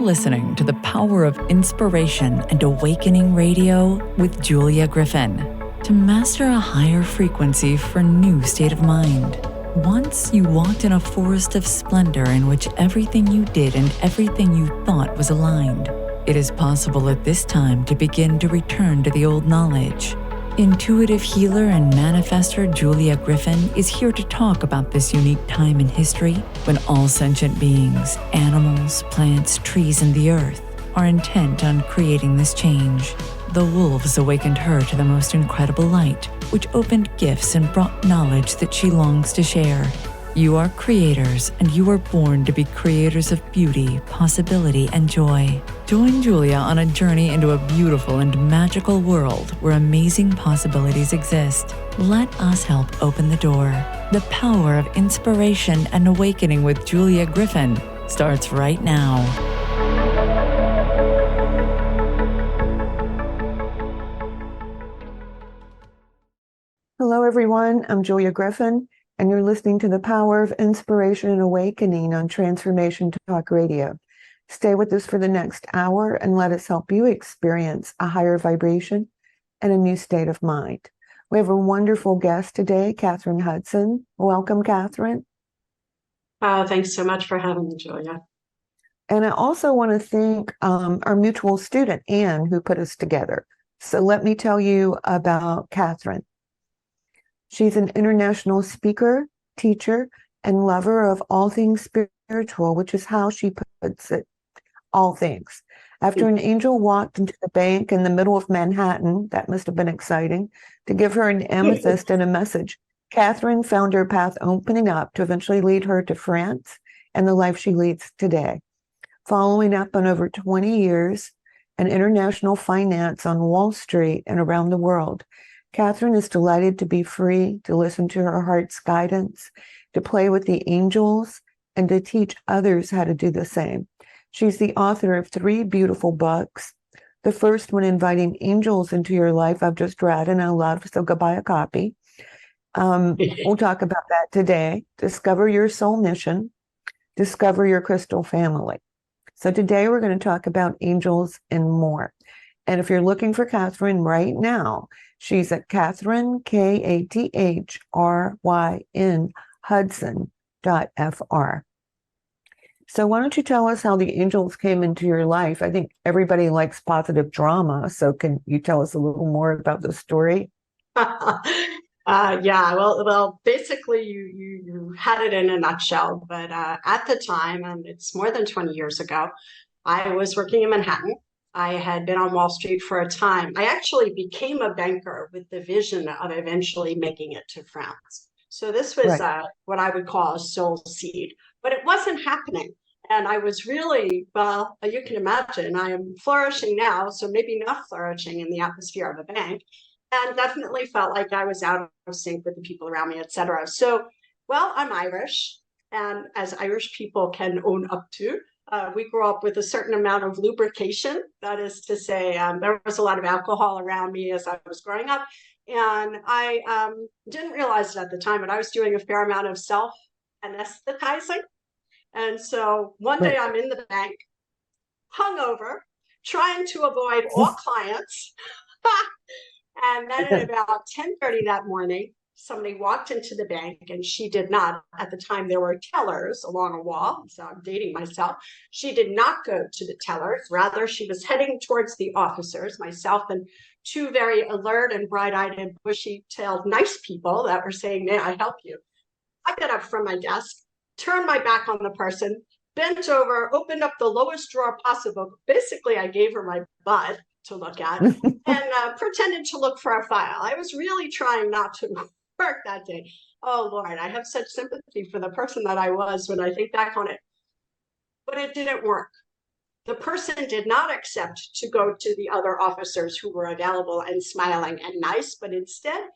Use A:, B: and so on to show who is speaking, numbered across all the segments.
A: listening to the Power of Inspiration and Awakening Radio with Julia Griffin. To master a higher frequency for a new state of mind. Once you walked in a forest of splendor in which everything you did and everything you thought was aligned. It is possible at this time to begin to return to the old knowledge. Intuitive healer and manifestor Julia Griffin is here to talk about this unique time in history when all sentient beings, animals, plants, trees, and the earth are intent on creating this change. The wolves awakened her to the most incredible light, which opened gifts and brought knowledge that she longs to share. You are creators, and you were born to be creators of beauty, possibility, and joy. Join Julia on a journey into a beautiful and magical world where amazing possibilities exist. Let us help open the door. The Power of Inspiration and Awakening with Julia Griffin starts right now.
B: Hello, everyone. I'm Julia Griffin, and you're listening to The Power of Inspiration and Awakening on Transformation Talk Radio. Stay with us for the next hour and let us help you experience a higher vibration and a new state of mind. We have a wonderful guest today, Kathryn Hudson. Welcome, Kathryn.
C: Thanks so much for having me, Julia.
B: And I also want to thank our mutual student, Anne, who put us together. So let me tell you about Kathryn. She's an international speaker, teacher, and lover of all things spiritual, which is how she puts it, all things. After an angel walked into the bank in the middle of Manhattan, that must have been exciting, to give her an amethyst and a message, Kathryn found her path opening up to eventually lead her to France and the life she leads today. Following up on over 20 years in international finance on Wall Street and around the world, Kathryn is delighted to be free to listen to her heart's guidance, to play with the angels, and to teach others how to do the same. She's the author of 3 beautiful books. The first one, Inviting Angels into Your Life, I've just read and I love, so go buy a copy. We'll talk about that today. Discover Your Soul Mission, Discover Your Crystal Family. So today we're going to talk about angels and more. And if you're looking for Kathryn right now, she's at Kathryn, Kathryn, Hudson.fr. So why don't you tell us how the angels came into your life? I think everybody likes positive drama. So can you tell us a little more about the story?
C: Well, basically you had it in a nutshell. But at the time, and it's more than 20 years ago, I was working in Manhattan. I had been on Wall Street for a time. I actually became a banker with the vision of eventually making it to France. So this was what I would call a soul seed, but it wasn't happening. And I was really, well, you can imagine, I am flourishing now, so maybe not flourishing in the atmosphere of a bank, and definitely felt like I was out of sync with the people around me, et cetera. So, well, I'm Irish, and as Irish people can own up to, we grew up with a certain amount of lubrication. That is to say, there was a lot of alcohol around me as I was growing up. And I didn't realize it at the time, but I was doing a fair amount of self-anesthetizing. And so one day I'm in the bank, hungover, trying to avoid all clients. And then at about 10:30 that morning, somebody walked into the bank, and she did not. At the time, there were tellers along a wall, so I'm dating myself. She did not go to the tellers. Rather, she was heading towards the officers, myself and 2 very alert and bright-eyed and bushy-tailed nice people that were saying, "May I help you?" I got up from my desk, turned my back on the person, bent over, opened up the lowest drawer possible. Basically, I gave her my butt to look at and pretended to look for a file. I was really trying not to work that day. Oh, Lord, I have such sympathy for the person that I was when I think back on it. But it didn't work. The person did not accept to go to the other officers who were available and smiling and nice, but instead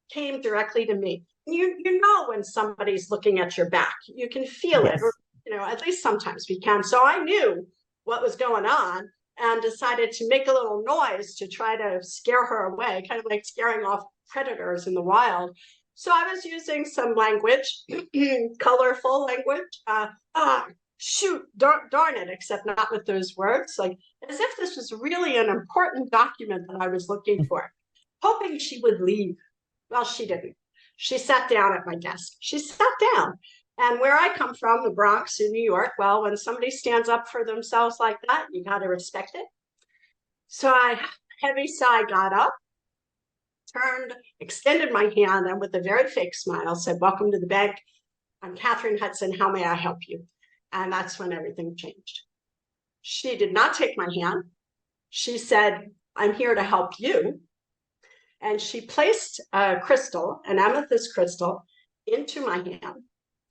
C: came directly to me. You know when somebody's looking at your back, you can feel it, or at least sometimes we can. So I knew what was going on and decided to make a little noise to try to scare her away, kind of like scaring off predators in the wild. So I was using some language, colorful language. shoot, darn it, except not with those words, like as if this was really an important document that I was looking for, hoping she would leave. Well, she didn't. She sat down at my desk. She sat down. And where I come from, the Bronx in New York, well, when somebody stands up for themselves like that, you got to respect it. So I, heavy sigh, got up, turned, extended my hand, and with a very fake smile said, "Welcome to the bank. I'm Kathryn Hudson. How may I help you?" And that's when everything changed. She did not take my hand. She said, "I'm here to help you." And she placed a crystal, an amethyst crystal, into my hand,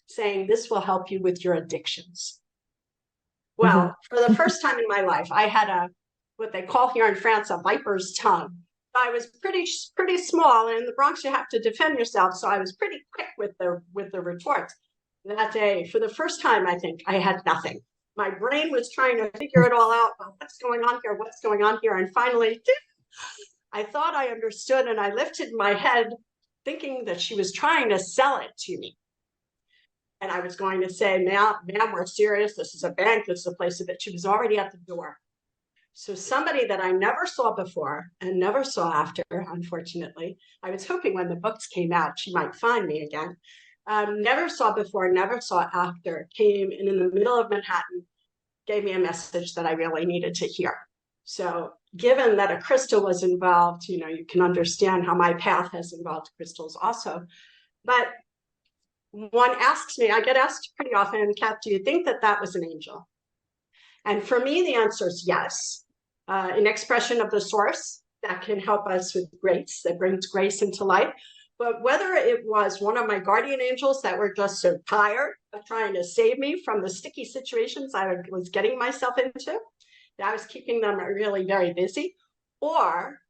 C: saying, "This will help you with your addictions." Well, for the first time in my life, I had what they call here in France a viper's tongue. I was pretty small, and in the Bronx you have to defend yourself, so I was pretty quick with the retorts. That day, for the first time, I think I had nothing. My brain was trying to figure it all out. What's going on here? What's going on here? And finally, I thought I understood, and I lifted my head, thinking that she was trying to sell it to me. And I was going to say, "Ma'am, we're serious. This is a bank. This is a place of it." She was already at the door. So somebody that I never saw before and never saw after, unfortunately, I was hoping when the books came out, she might find me again. Never saw before, never saw after, came and in the middle of Manhattan, gave me a message that I really needed to hear. So given that a crystal was involved, you can understand how my path has involved crystals also. But one asks me, I get asked pretty often, "Kat, do you think that that was an angel?" And for me, the answer is yes. An expression of the source that can help us with grace, that brings grace into life. But whether it was one of my guardian angels that were just so tired of trying to save me from the sticky situations I was getting myself into, that I was keeping them really very busy, or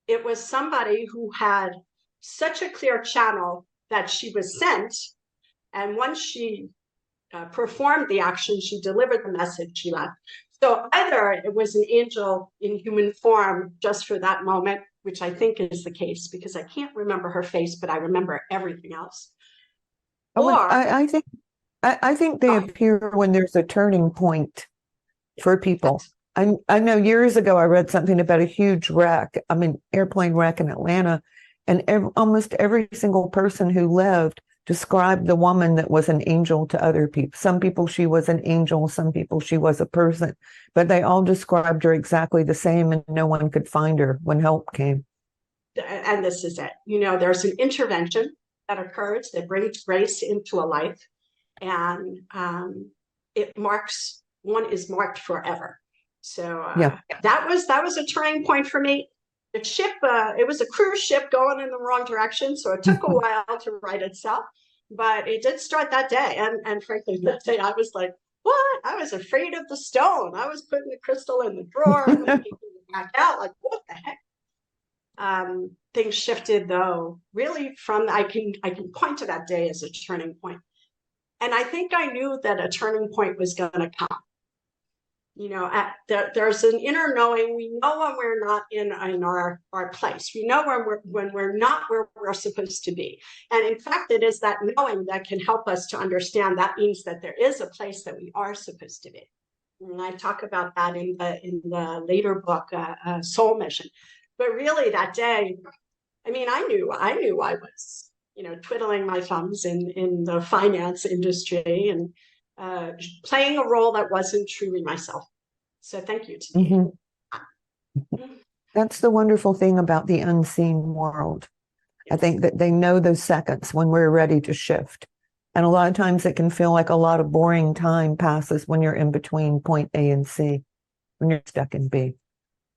C: it was somebody who had such a clear channel that she was sent, and once she performed the action, she delivered the message she left. So either it was an angel in human form just for that moment, which I think is the case because I can't remember her face, but I remember everything else.
B: I think they appear when there's a turning point for people. I know years ago I read something about a huge airplane wreck in Atlanta, and almost every single person who lived described the woman that was an angel to other people. Some people she was an angel, some people she was a person, but they all described her exactly the same, and no one could find her when help came.
C: And this is it. There's an intervention that occurs that brings grace into a life, and one is marked forever. So that was a turning point for me. The ship, it was a cruise ship going in the wrong direction, so it took a while to right itself, but it did start that day. And frankly, that day I was like, what? I was afraid of the stone. I was putting the crystal in the drawer and then taking it back out. Like, what the heck? Things shifted though, really from, I can point to that day as a turning point. And I think I knew that a turning point was going to come. There's an inner knowing. We know when we're not in our place. We know when we're not where we're supposed to be. And in fact, it is that knowing that can help us to understand that means that there is a place that we are supposed to be. And I talk about that in the later book, Soul Mission. But really that day, I knew I was, twiddling my thumbs in the finance industry and playing a role that wasn't truly myself. So thank you to you.
B: That's the wonderful thing about the unseen world. Yes. I think that they know those seconds when we're ready to shift. And a lot of times it can feel like a lot of boring time passes when you're in between point A and C, when you're stuck in B.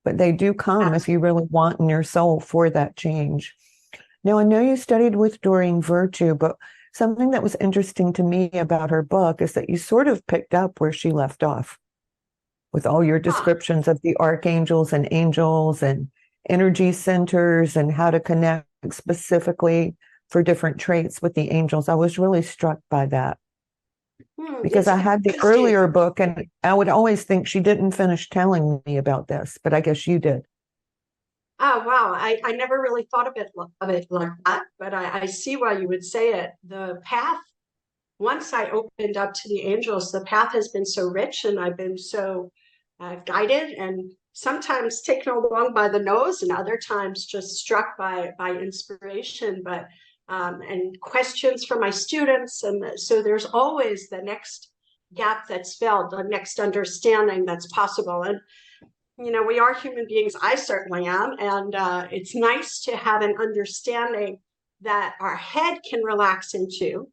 B: But they do come if you really want in your soul for that change. Now, I know you studied with Doreen Virtue, but something that was interesting to me about her book is that you sort of picked up where she left off with all your descriptions of the archangels and angels and energy centers and how to connect specifically for different traits with the angels. I was really struck by that because I had the earlier book and I would always think she didn't finish telling me about this, but I guess you did.
C: Oh, wow. I never really thought of it like that, but I see why you would say it. The path once I opened up to the angels, the path has been so rich, and I've been so guided, and sometimes taken along by the nose, and other times just struck by inspiration, but and questions from my students. And so there's always the next gap that's filled, the next understanding that's possible. And we are human beings. I certainly am. And it's nice to have an understanding that our head can relax into.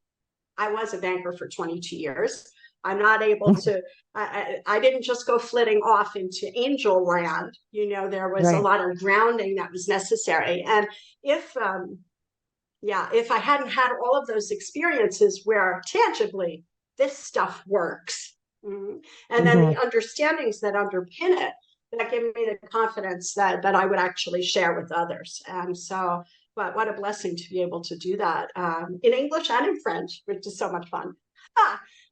C: I was a banker for 22 years. I'm not able to, I didn't just go flitting off into angel land. There was a lot of grounding that was necessary. And if I hadn't had all of those experiences where tangibly this stuff works, and then the understandings that underpin it, that give me the confidence that I would actually share with others. And so, but what a blessing to be able to do that in English and in French, which is so much fun.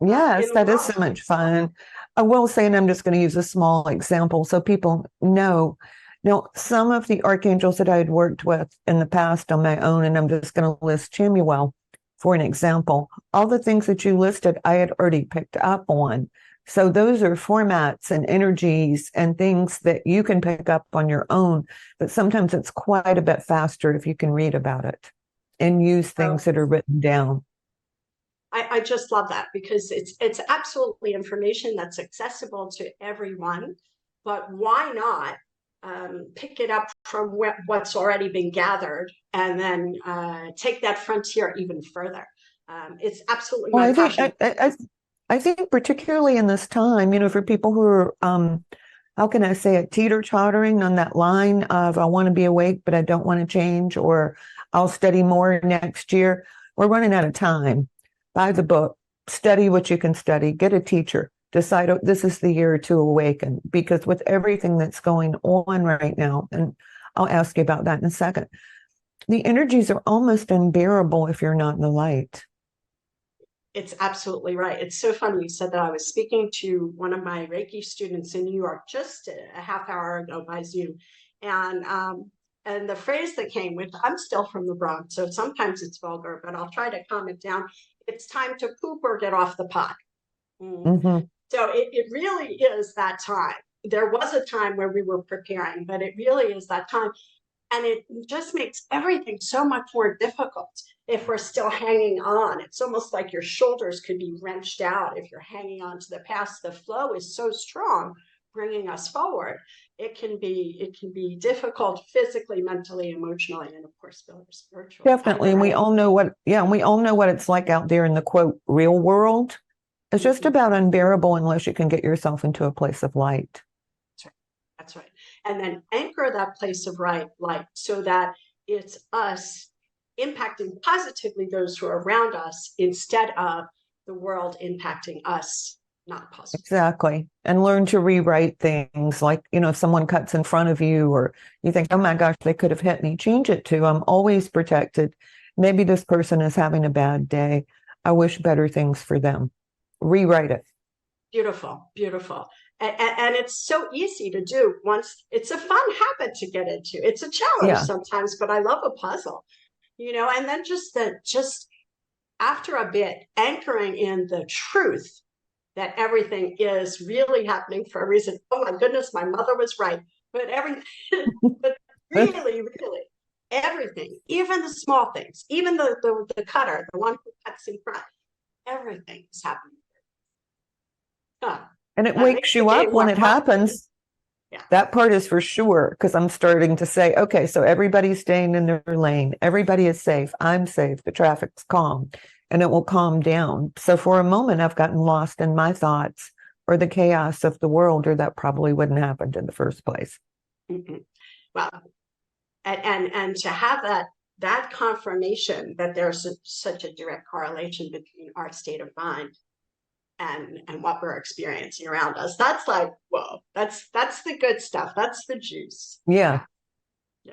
B: Yes, that is so much fun. I will say, and I'm just going to use a small example so people know. Now, some of the archangels that I had worked with in the past on my own, and I'm just going to list Chamuel for an example. All the things that you listed, I had already picked up on. So those are formats and energies and things that you can pick up on your own, but sometimes it's quite a bit faster if you can read about it and use things that are written down.
C: I just love that, because it's absolutely information that's accessible to everyone, but why not pick it up from what's already been gathered and then take that frontier even further. It's absolutely my passion.
B: I think particularly in this time, for people who are, how can I say it, teeter-tottering on that line of I want to be awake, but I don't want to change, or I'll study more next year. We're running out of time. Buy the book, study what you can study, get a teacher, decide this is the year to awaken, because with everything that's going on right now, and I'll ask you about that in a second, the energies are almost unbearable if you're not in the light.
C: It's absolutely right. It's so funny you said that. I was speaking to one of my Reiki students in New York just a half hour ago by Zoom. And the phrase that came, which I'm still from the Bronx, so sometimes it's vulgar, but I'll try to calm it down. It's time to poop or get off the pot. So it really is that time. There was a time where we were preparing, but it really is that time. And it just makes everything so much more difficult if we're still hanging on. It's almost like your shoulders could be wrenched out if you're hanging on to the past. The flow is so strong, bringing us forward. It can be difficult physically, mentally, emotionally, and of course, spiritually.
B: Definitely, and we all know what it's like out there in the quote real world. It's just about unbearable unless you can get yourself into a place of light.
C: That's right. And then anchor that place of light so that it's us impacting positively those who are around us instead of the world impacting us not positively.
B: Exactly. And learn to rewrite things like, if someone cuts in front of you or you think, oh my gosh, they could have hit me, change it to I'm always protected. Maybe this person is having a bad day. I wish better things for them. Rewrite it.
C: Beautiful, beautiful. And it's so easy to do once. It's a fun habit to get into. It's a challenge sometimes, but I love a puzzle, and then just after a bit, anchoring in the truth that everything is really happening for a reason. Oh my goodness, my mother was right. But but really, really, everything, even the small things, even the cutter, the one who cuts in front, everything is happening.
B: And it wakes you up when it happens. Yeah. That part is for sure, because I'm starting to say, okay, so everybody's staying in their lane. Everybody is safe. I'm safe. The traffic's calm, and it will calm down. So for a moment, I've gotten lost in my thoughts or the chaos of the world, or that probably wouldn't happen in the first place.
C: Well, and to have that confirmation that there's such a direct correlation between our state of mind and what we're experiencing around us. That's like, whoa, that's the good stuff. That's the juice.
B: Yeah.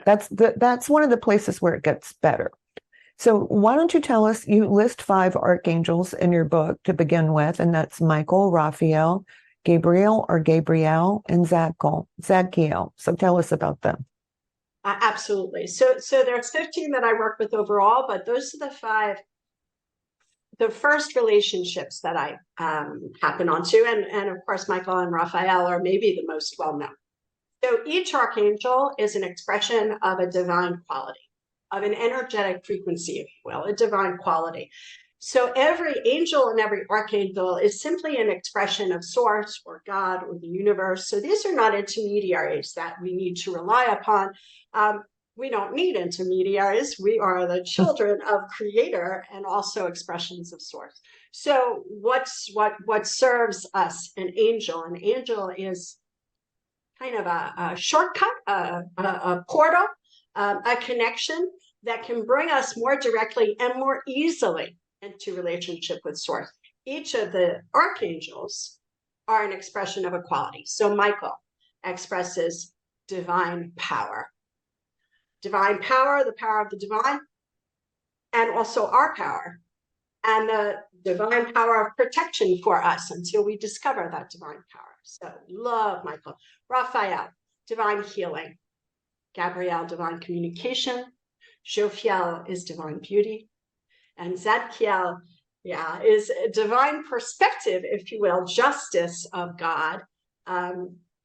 B: That's one of the places where it gets better. So why don't you tell us, you list 5 archangels in your book to begin with, and that's Michael, Raphael, Gabriel, and Zadkiel. So tell us about them.
C: Absolutely. So there's 15 that I work with overall, but those are the 5 the first relationships that I happen onto, and of course, Michael and Raphael are maybe the most well-known. So each archangel is an expression of a divine quality, of an energetic frequency, if you will, a divine quality. So every angel and every archangel is simply an expression of source or God or the universe. So these are not intermediaries that we need to rely upon. We don't need intermediaries. We are the children of Creator and also expressions of source. So what serves us? An angel. An angel is kind of a shortcut, a portal, a connection that can bring us more directly and more easily into relationship with source. Each of the archangels are an expression of a quality. So Michael expresses divine power. Divine power, the power of the divine, and also our power, and the divine power of protection for us until we discover that divine power. So love Michael. Raphael, divine healing. Gabrielle, divine communication. Jophiel is divine beauty. And Zadkiel, is a divine perspective, if you will, justice of God.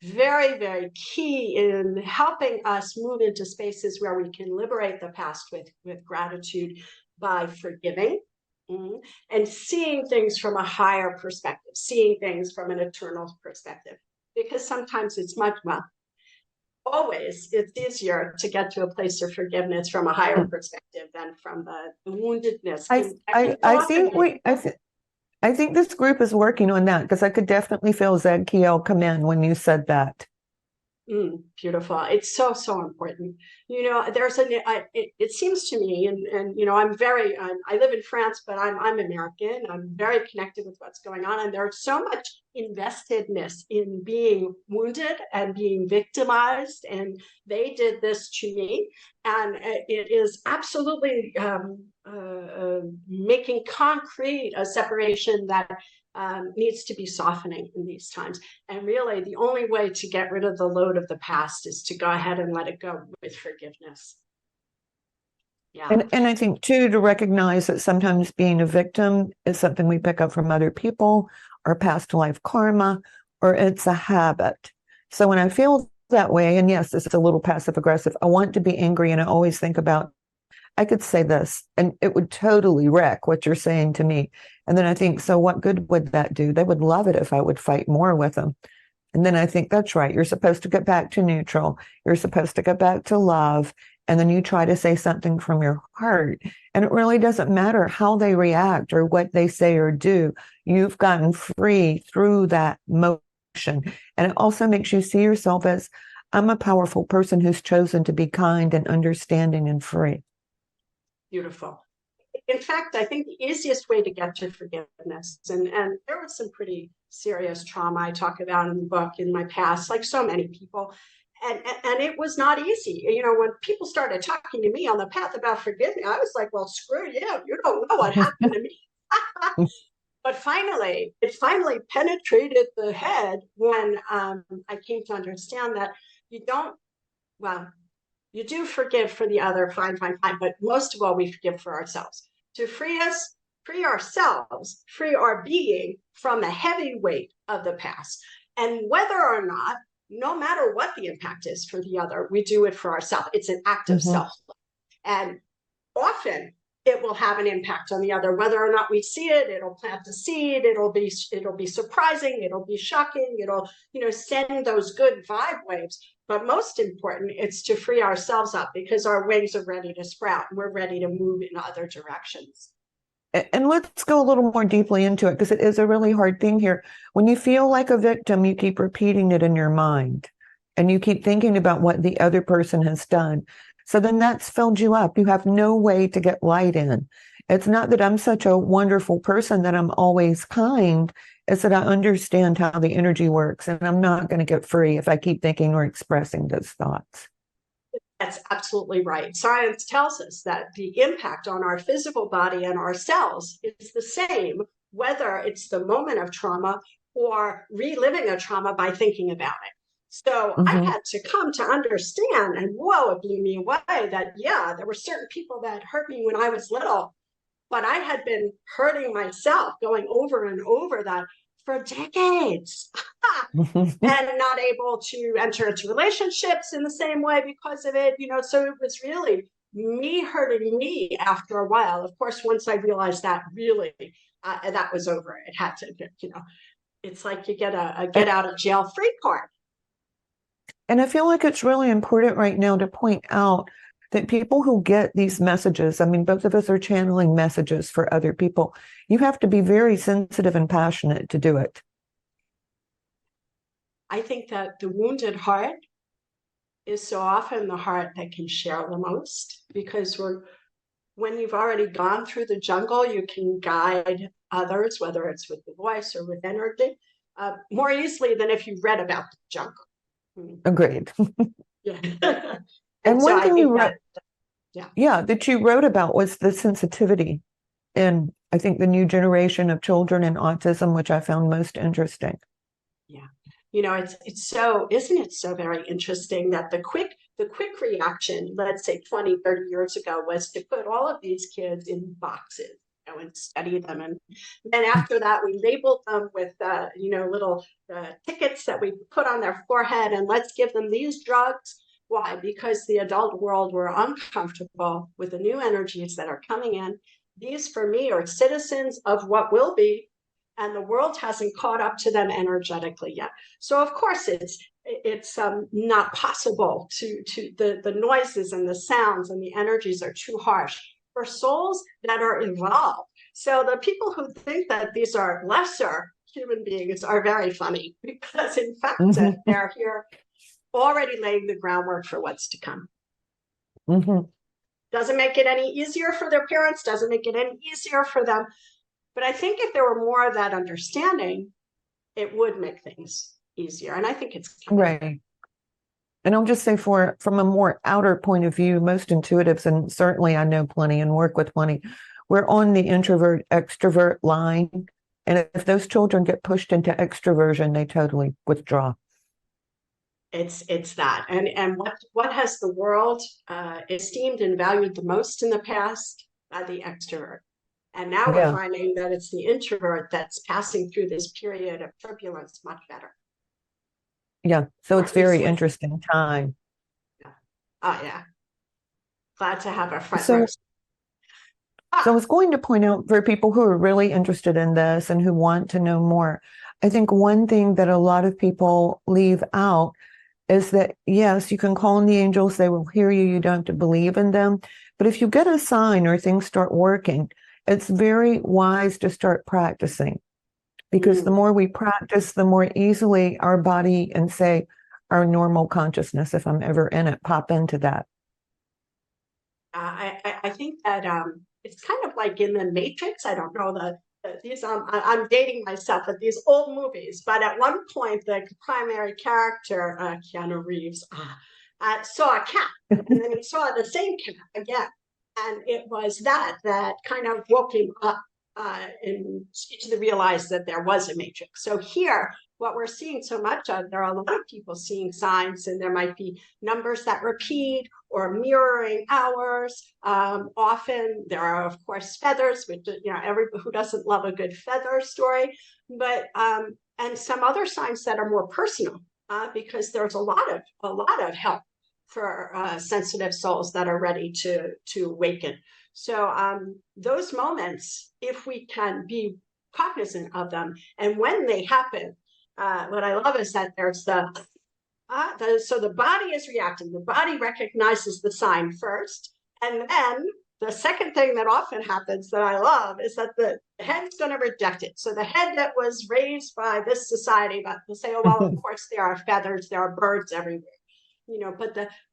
C: Very, very key in helping us move into spaces where we can liberate the past with gratitude by forgiving and seeing things from a higher perspective, seeing things from an eternal perspective. Because sometimes it's always it's easier to get to a place of forgiveness from a higher perspective than from the woundedness.
B: I think this group is working on that, because I could definitely feel Zadkiel come in when you said that.
C: Beautiful. It's so important. There's it seems to me, and I live in France, but I'm American. I'm very connected with what's going on, and there's so much investedness in being wounded and being victimized, and they did this to me, and it is absolutely making concrete a separation that needs to be softening in these times. And really, the only way to get rid of the load of the past is to go ahead and let it go with forgiveness. Yeah.
B: And I think, too, to recognize that sometimes being a victim is something we pick up from other people, or past life karma, or it's a habit. So when I feel that way, and yes, this is a little passive aggressive, I want to be angry, and I always think about, I could say this and it would totally wreck what you're saying to me. And then I think, so what good would that do? They would love it if I would fight more with them. And then I think, that's right. You're supposed to get back to neutral. You're supposed to get back to love. And then you try to say something from your heart. And it really doesn't matter how they react or what they say or do. You've gotten free through that motion. And it also makes you see yourself as, I'm a powerful person who's chosen to be kind and understanding and free.
C: Beautiful. In fact, I think the easiest way to get to forgiveness, and there was some pretty serious trauma I talk about in the book in my past, like so many people, and it was not easy. When people started talking to me on the path about forgiving, I was like, well, screw you. You don't know what happened to me. But it finally penetrated the head when I came to understand that you do forgive for the other, fine, but most of all, we forgive for ourselves. To free ourselves, free our being from the heavy weight of the past. And whether or not, no matter what the impact is for the other, we do it for ourselves. It's an act of self-love. And often it will have an impact on the other, whether or not we see it. It'll plant the seed. It'll be surprising. It'll be shocking. It'll, send those good vibe waves. But most important, it's to free ourselves up, because our wings are ready to sprout and we're ready to move in other directions.
B: And let's go a little more deeply into it, because it is a really hard thing here. When you feel like a victim, you keep repeating it in your mind and you keep thinking about what the other person has done. So then that's filled you up. You have no way to get light in. It's not that I'm such a wonderful person that I'm always kind. It's that I understand how the energy works, and I'm not going to get free if I keep thinking or expressing those thoughts.
C: That's absolutely right. Science tells us that the impact on our physical body and our cells is the same, whether it's the moment of trauma or reliving a trauma by thinking about it. So I had to come to understand, and whoa, it blew me away that, there were certain people that hurt me when I was little but I had been hurting myself, going over and over that for decades. And not able to enter into relationships in the same way because of it, so it was really me hurting me after a while. Of course, once I realized that, really, that was over. It had to, it's like you get a get out of jail free card.
B: And I feel like it's really important right now to point out that people who get these messages, I mean, both of us are channeling messages for other people. You have to be very sensitive and passionate to do it.
C: I think that the wounded heart is so often the heart that can share the most, because when you've already gone through the jungle, you can guide others, whether it's with the voice or with energy, more easily than if you read about the jungle.
B: Agreed.
C: Yeah.
B: And
C: so
B: one thing you wrote,
C: that
B: you wrote about was the sensitivity in, I think, the new generation of children and autism, which I found most interesting.
C: Yeah. It's so, isn't it so very interesting that the quick reaction, let's say 20, 30 years ago, was to put all of these kids in boxes, and study them. And then after that, we labeled them with, little tickets that we put on their forehead, and let's give them these drugs. Why? Because the adult world were uncomfortable with the new energies that are coming in. These, for me, are citizens of what will be, and the world hasn't caught up to them energetically yet. So of course it's not possible to the noises and the sounds and the energies are too harsh for souls that are evolved. So the people who think that these are lesser human beings are very funny, because in fact they're here already laying the groundwork for what's to come. Doesn't make it any easier for their parents, doesn't make it any easier for them. But I think if there were more of that understanding, it would make things easier. And I think it's coming.
B: Right. And I'll just say, from a more outer point of view, most intuitives, and certainly I know plenty and work with plenty, we're on the introvert extrovert line. And if those children get pushed into extroversion, they totally withdraw.
C: It's that. And what has the world esteemed and valued the most in the past? The extrovert. And now we're finding that it's the introvert that's passing through this period of turbulence much better.
B: Yeah. So it's very interesting time.
C: Yeah. Oh, yeah. Glad to have a front row.
B: So I was going to point out, for people who are really interested in this and who want to know more, I think one thing that a lot of people leave out is that, yes, you can call on the angels, they will hear you, you don't have to believe in them. But if you get a sign or things start working, it's very wise to start practicing, because the more we practice, the more easily our body and, say, our normal consciousness, if I'm ever in it, pop into that.
C: I think that it's kind of like in the Matrix. I don't know these. I'm dating myself with these old movies, but at one point the primary character, Keanu Reeves, saw a cat, and then he saw the same cat again. And it was that kind of woke him up and to realize that there was a matrix. So here, what we're seeing so much of, there are a lot of people seeing signs, and there might be numbers that repeat or mirroring ours. Often there are, of course, feathers, which, everybody who doesn't love a good feather story, but and some other signs that are more personal, because there's a lot of help for sensitive souls that are ready to awaken. So those moments, if we can be cognizant of them, and when they happen, what I love is that there's so the body is reacting. The body recognizes the sign first, and then the second thing that often happens that I love is that the head's going to reject it. So the head that was raised by this society, but will say, oh, well, of course there are feathers, there are birds everywhere.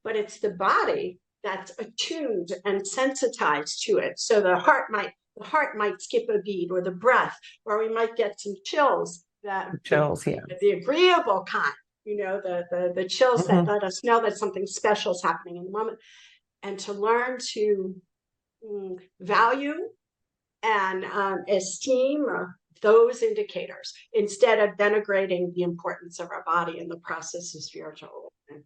C: But it's the body that's attuned and sensitized to it. So the heart might skip a beat, or the breath, or we might get some chills. The agreeable kind, the chills that let us know that something special is happening in the moment. And to learn to value and esteem those indicators, instead of denigrating the importance of our body in the process of spiritual awakening.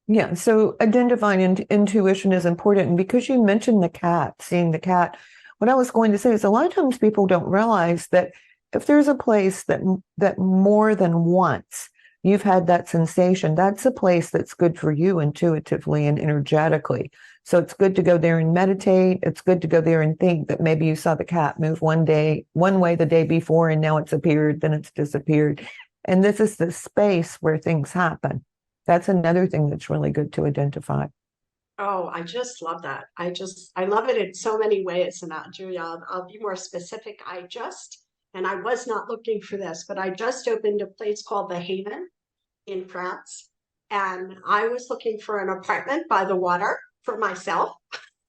B: Yeah, so identifying intuition is important. And because you mentioned the cat, seeing the cat, what I was going to say is a lot of times people don't realize that if there's a place that more than once you've had that sensation, that's a place that's good for you intuitively and energetically. So it's good to go there and meditate. It's good to go there and think that maybe you saw the cat move one way the day before, and now it's appeared, then it's disappeared. And this is the space where things happen. That's another thing that's really good to identify.
C: Oh, I just love that. I love it in so many ways. And Julia, I'll be more specific. And I was not looking for this, but I just opened a place called The Haven in France. And I was looking for an apartment by the water for myself.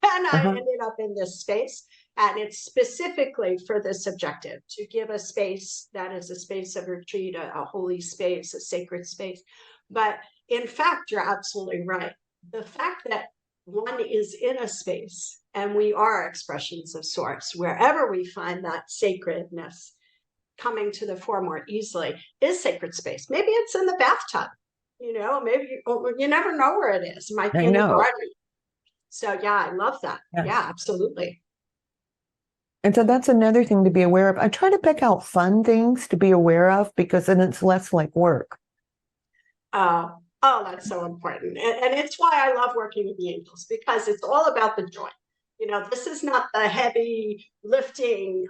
C: And I
B: Uh-huh.
C: ended up in this space. And it's specifically for this objective, to give a space that is a space of retreat, a holy space, a sacred space. But in fact, you're absolutely right. The fact that one is in a space and we are expressions of source, wherever we find that sacredness coming to the fore more easily is sacred space. Maybe it's in the bathtub, maybe you never know where it is. It might be
B: I
C: in the
B: know.
C: garden. So yeah, I love that.
B: Yes.
C: Yeah, absolutely.
B: And so that's another thing to be aware of. I try to pick out fun things to be aware of because then it's less like work.
C: Oh, that's so important. And it's why I love working with the angels, because it's all about the joy. This is not the heavy lifting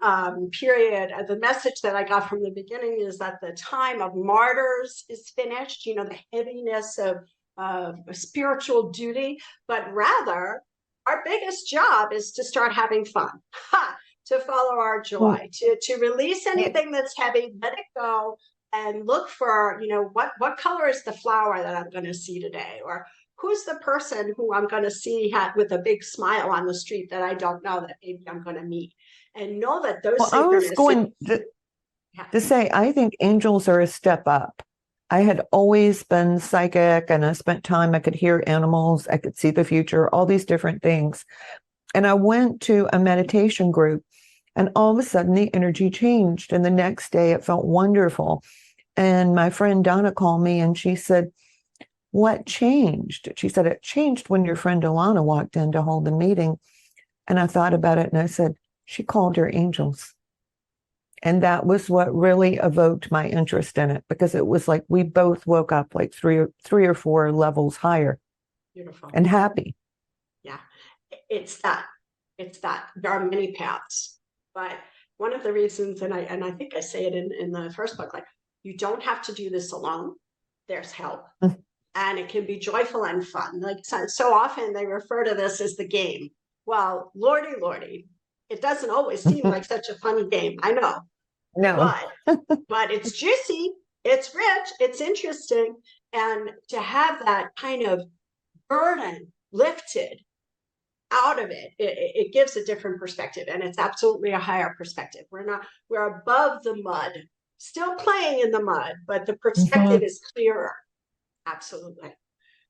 C: period. The message that I got from the beginning is that the time of martyrs is finished, the heaviness of spiritual duty, but rather our biggest job is to start having fun, to follow our joy, to release anything that's heavy, let it go, and look for, what color is the flower that I'm going to see today, or who's the person who I'm going to see with a big smile on the street that I don't know that maybe I'm going to meet, and know that those
B: Well, I was going to say, I think angels are a step up. I had always been psychic, and I spent time, I could hear animals, I could see the future, all these different things. And I went to a meditation group, and all of a sudden the energy changed. And the next day it felt wonderful. And my friend Donna called me and she said, "What changed?" She said, "It changed when your friend Alana walked in to hold the meeting." And I thought about it and I said, "She called her angels." And that was what really evoked my interest in it, because it was like we both woke up like three or four levels higher.
C: Beautiful.
B: And happy.
C: Yeah, it's that. There are many paths, but one of the reasons, and I think I say it in the first book, like, you don't have to do this alone. There's help. And it can be joyful and fun. Like, so often they refer to this as the game. Well, lordy, it doesn't always seem like such a fun game. I know.
B: No.
C: But it's juicy, it's rich, it's interesting. And to have that kind of burden lifted out of it gives a different perspective. And it's absolutely a higher perspective. We're above the mud, still playing in the mud, but the perspective is clearer. Absolutely.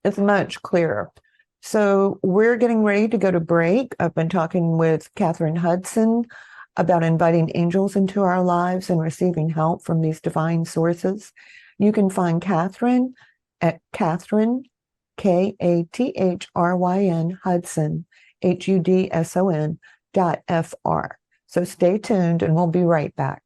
B: It's much clearer. So we're getting ready to go to break. I've been talking with Kathryn Hudson about inviting angels into our lives and receiving help from these divine sources. You can find Kathryn at Kathryn, Kathryn Hudson, HUDSON.FR. So stay tuned and we'll be right back.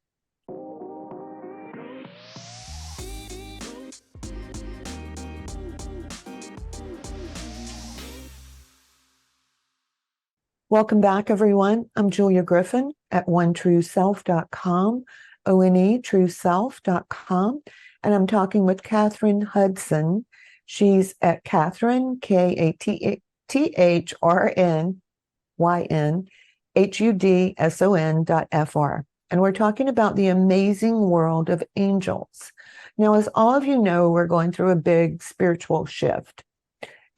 B: Welcome back, everyone. I'm Julia Griffin at onetrueself.com, onetrueself.com, and I'm talking with Kathryn Hudson. She's at Kathryn, KathrynHudson.FR. And we're talking about the amazing world of angels. Now, as all of you know, we're going through a big spiritual shift.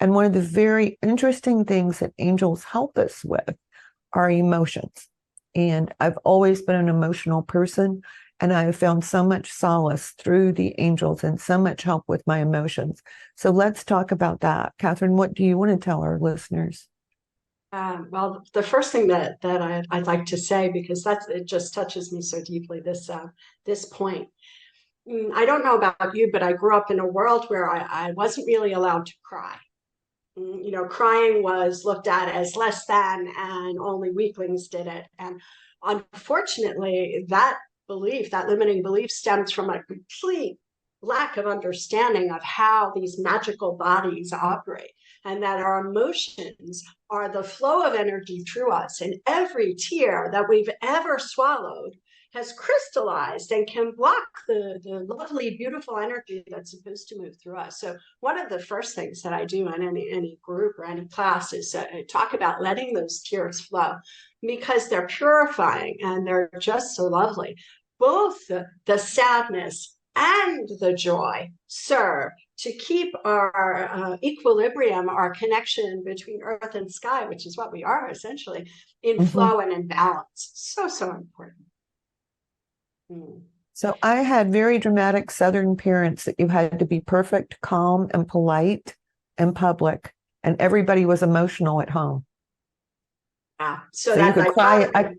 B: And one of the very interesting things that angels help us with are emotions. And I've always been an emotional person, and I have found so much solace through the angels and so much help with my emotions. So let's talk about that. Kathryn, what do you want to tell our listeners?
C: Well, the first thing that I'd like to say, because it just touches me so deeply, this point. I don't know about you, but I grew up in a world where I wasn't really allowed to cry. Crying was looked at as less than, and only weaklings did it. And unfortunately, that belief, that limiting belief, stems from a complete lack of understanding of how these magical bodies operate, and that our emotions are the flow of energy through us. And every tear that we've ever swallowed has crystallized and can block the lovely, beautiful energy that's supposed to move through us. So one of the first things that I do in any group or any class is talk about letting those tears flow, because they're purifying and they're just so lovely. Both the sadness and the joy serve to keep our equilibrium, our connection between earth and sky, which is what we are essentially, in flow and in balance. So, so important.
B: So I had very dramatic Southern parents that you had to be perfect, calm, and polite in public, and everybody was emotional at home.
C: Yeah.
B: So you could cry.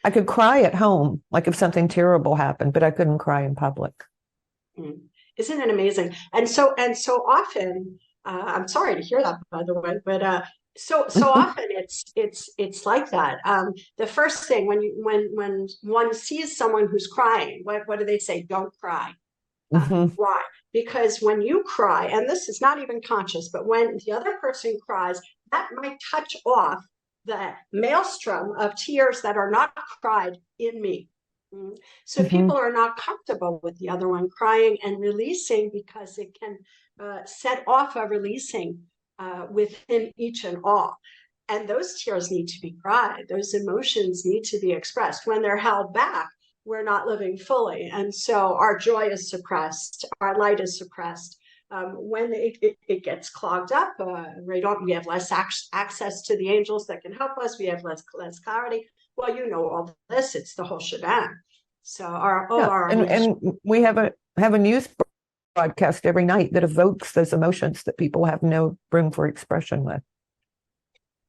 B: I could cry at home, like if something terrible happened, but I couldn't cry in public.
C: Isn't it amazing? And so often, I'm sorry to hear that, by the way, but so often it's like that. The first thing when one sees someone who's crying, what do they say? Don't cry. Why? Because when you cry, and this is not even conscious, but when the other person cries, that might touch off the maelstrom of tears that are not cried in me. So people are not comfortable with the other one crying and releasing, because it can set off a releasing within each and all. And those tears need to be cried. Those emotions need to be expressed. When they're held back, we're not living fully. And so our joy is suppressed, our light is suppressed. When it gets clogged up, we have less access to the angels that can help us. We have less clarity. Well, all this, it's the whole shebang. So
B: and we have a news broadcast every night that evokes those emotions that people have no room for expression with.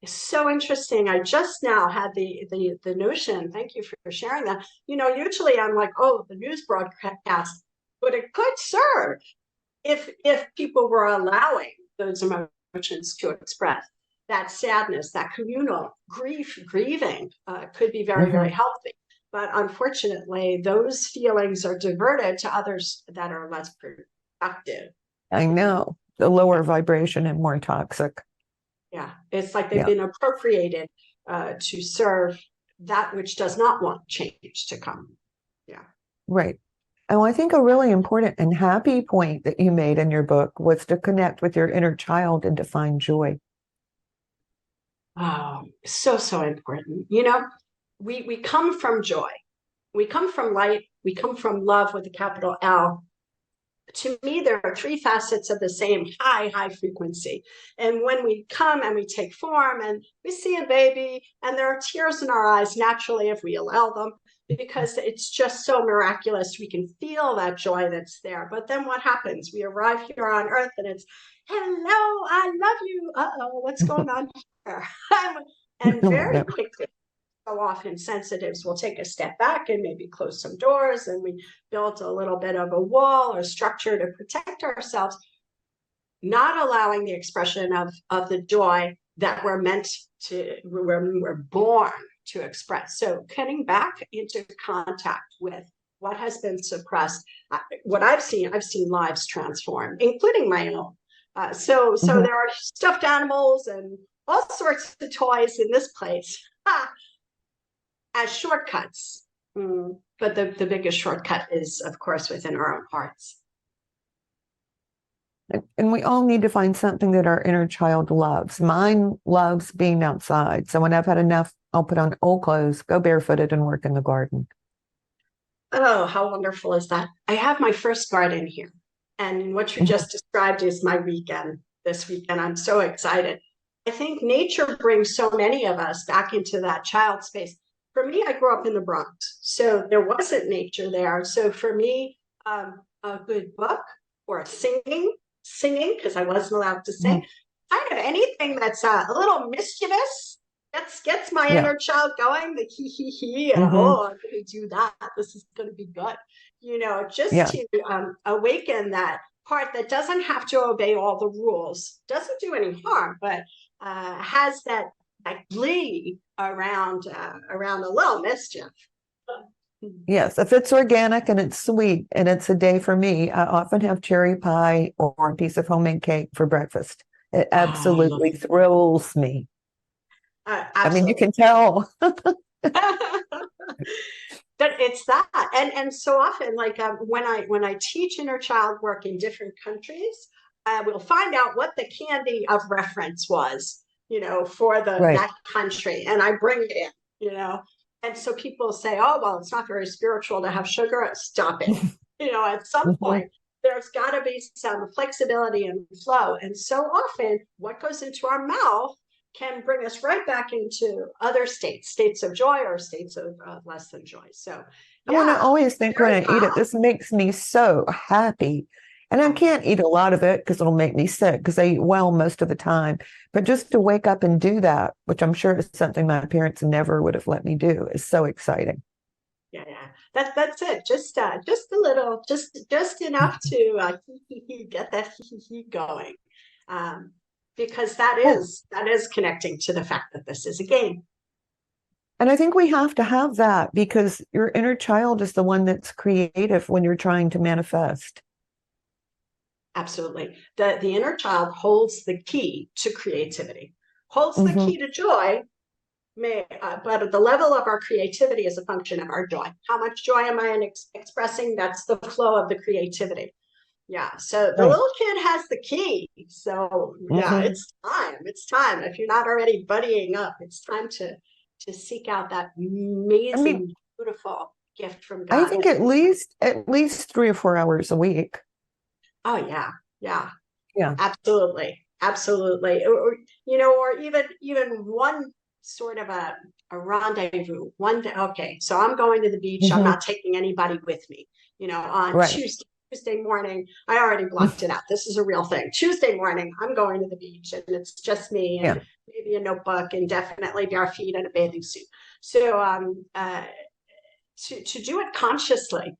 C: It's so interesting. I just now had the notion. Thank you for sharing that. Usually I'm like, oh, the news broadcast, but it could serve if people were allowing those emotions to express. That sadness, that communal grieving could be very, very healthy. But unfortunately, those feelings are diverted to others that are less productive.
B: I know, the lower vibration and more toxic.
C: Yeah, it's like they've been appropriated to serve that which does not want change to come. Yeah.
B: Right. And I think a really important and happy point that you made in your book was to connect with your inner child and to find joy.
C: Oh, so, so important. We come from joy. We come from light. We come from love with a capital L. To me, there are three facets of the same high frequency. And when we come and we take form and we see a baby, and there are tears in our eyes naturally if we allow them, because it's just so miraculous. We can feel that joy that's there. But then what happens? We arrive here on Earth and it's, hello, I love you. Uh-oh, what's going on here? And very quickly, so often sensitives will take a step back and maybe close some doors, and we built a little bit of a wall or structure to protect ourselves, not allowing the expression of the joy that we're born to express. So getting back into contact with what has been suppressed. What I've seen lives transform, including my own. So there are stuffed animals and all sorts of toys in this place as shortcuts. But the biggest shortcut is, of course, within our own hearts.
B: And we all need to find something that our inner child loves. Mine loves being outside. So when I've had enough, I'll put on old clothes, go barefooted, and work in the garden.
C: Oh, how wonderful is that? I have my first garden here. And what you just described is my weekend this weekend. I'm so excited. I think nature brings so many of us back into that child space. For me, I grew up in the Bronx, so there wasn't nature there. So for me, a good book or singing, because I wasn't allowed to sing, kind of anything that's a little mischievous, gets my inner child going, the he, and oh, I'm going to do that. This is going to be good. Just to awaken that part that doesn't have to obey all the rules, doesn't do any harm, but has that glee around a little mischief.
B: Yes, if it's organic and it's sweet and it's a day for me, I often have cherry pie or a piece of homemade cake for breakfast. It absolutely thrills me. I mean, you can tell.
C: But it's that, and so often, like when I teach inner child work in different countries, I will find out what the candy of reference was, for that country, and I bring it in, and so people say, oh, well, it's not very spiritual to have sugar. Stop it. At some point, there's got to be some flexibility and flow. And so often what goes into our mouth can bring us right back into other states of joy or states of less than joy. So
B: I want to always think when I eat it, this makes me so happy. And I can't eat a lot of it because it'll make me sick because I eat well most of the time. But just to wake up and do that, which I'm sure is something my parents never would have let me do, is so exciting.
C: Yeah. That's it. Just a little, just enough to get that going. Because that is connecting to the fact that this is a game.
B: And I think we have to have that because your inner child is the one that's creative when you're trying to manifest.
C: Absolutely. The inner child holds the key to creativity, holds the key to joy, but at the level of our creativity is a function of our joy. How much joy am I expressing? That's the flow of the creativity. Yeah. So the little kid has the key. So yeah, it's time. It's time. If you're not already buddying up, it's time to seek out that amazing, beautiful gift from God.
B: I think at least 3 or 4 hours a week.
C: Oh yeah. Absolutely. Or even one sort of a rendezvous one day. Okay, so I'm going to the beach. I'm not taking anybody with me. On Tuesday morning, I already blocked it out. This is a real thing. Tuesday morning, I'm going to the beach, and it's just me and maybe a notebook, and definitely bare feet and a bathing suit. So to do it consciously